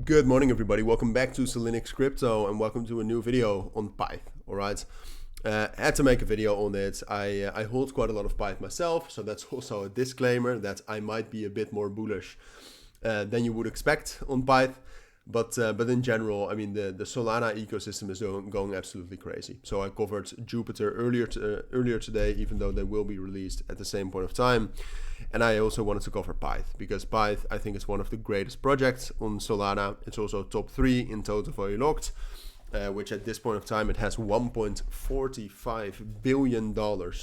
Good morning, everybody. Welcome back to Cilinix Crypto and welcome to a new video on Pyth. All right. I had to make a video on it. I hold quite a lot of Pyth myself, so that's also a disclaimer that I might be a bit more bullish than you would expect on Pyth. But in general, I mean, the Solana ecosystem is going absolutely crazy. So I covered Jupiter earlier today, even though they will be released at the same point of time. And I also wanted to cover Pyth because Pyth, I think, is one of the greatest projects on Solana. It's also top 3 in total value locked, which at this point of time, it has $1.45 billion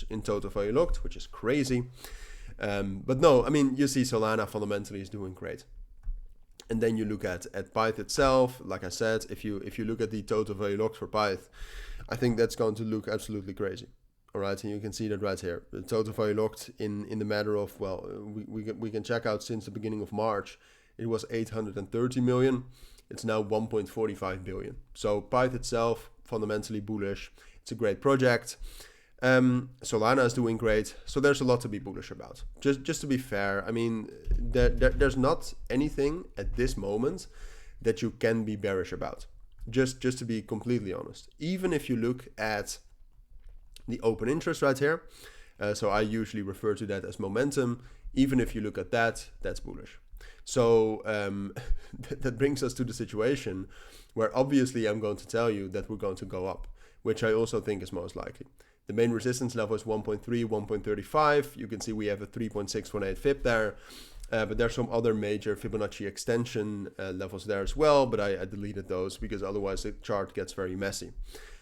in total value locked, which is crazy. But no, I mean, you see Solana fundamentally is doing great. And then you look at Pyth itself. Like I said, if you look at the total value locked for Pyth, I think that's going to look absolutely crazy. All right, and you can see that right here. The total value locked in the matter of, well, we can check out since the beginning of March, it was 830 million. It's now 1.45 billion. So Pyth itself, fundamentally bullish. It's a great project. Solana is doing great, so there's a lot to be bullish about. Just to be fair, I mean, there's not anything at this moment that you can be bearish about. Just to be completely honest. Even if you look at the open interest right here, so I usually refer to that as momentum. Even if you look at that, that's bullish. So that brings us to the situation where obviously I'm going to tell you that we're going to go up, which I also think is most likely. The main resistance level is 1.3, 1.35. You can see we have a 3.618 FIB there, but there's some other major Fibonacci extension levels there as well, but I deleted those because otherwise the chart gets very messy.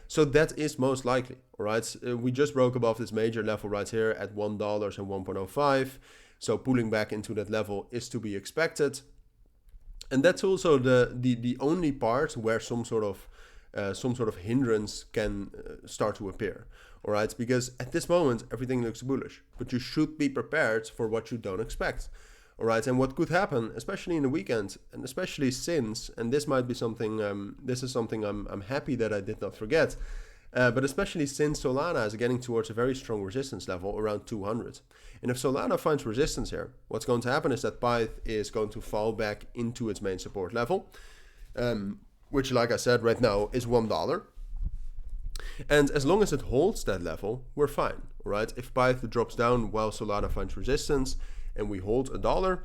So that is most likely, all right? We just broke above this major level right here at $1 and 1.05. So pulling back into that level is to be expected. And that's also the only part where some sort of hindrance can start to appear. All right, because at this moment, everything looks bullish, but you should be prepared for what you don't expect. All right, and what could happen, especially in the weekend, and especially since, and this might be something, this is something I'm happy that I did not forget, but especially since Solana is getting towards a very strong resistance level around 200. And if Solana finds resistance here, what's going to happen is that Pyth is going to fall back into its main support level, which, like I said, right now is $1. And as long as it holds that level, we're fine, right? If Pyth drops down while Solana finds resistance and we hold $1,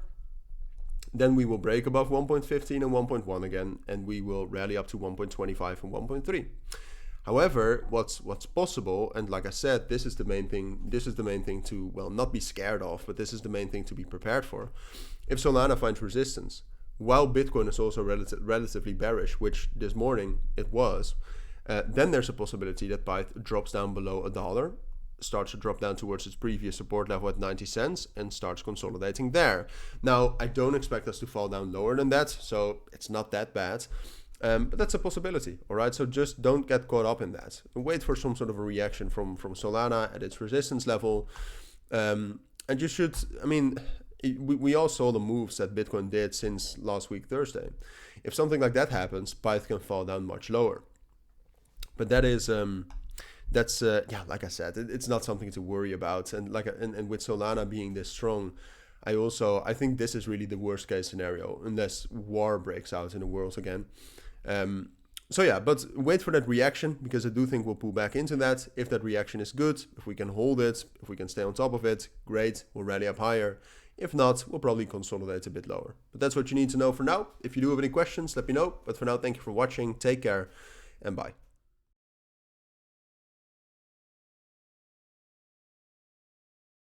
then we will break above 1.15 and 1.1 again, and we will rally up to 1.25 and 1.3. However, what's possible, and like I said, this is the main thing to, well, not be scared of, but this is the main thing to be prepared for. If Solana finds resistance, while Bitcoin is also relatively bearish, which this morning it was, then there's a possibility that Pyth drops down below $1, starts to drop down towards its previous support level at 90 cents and starts consolidating there. Now, I don't expect us to fall down lower than that, so it's not that bad, but that's a possibility, all right? So just don't get caught up in that. Wait for some sort of a reaction from Solana at its resistance level, and you should, I mean, we all saw the moves that Bitcoin did since last week, Thursday. If something like that happens, Pyth can fall down much lower. But that is, yeah, like I said, it's not something to worry about. And and with Solana being this strong, I think this is really the worst case scenario unless war breaks out in the world again. So yeah, but wait for that reaction because I do think we'll pull back into that. If that reaction is good, if we can hold it, if we can stay on top of it, great, we'll rally up higher. If not, we'll probably consolidate a bit lower. But that's what you need to know for now. If you do have any questions, let me know. But for now, thank you for watching. Take care and bye.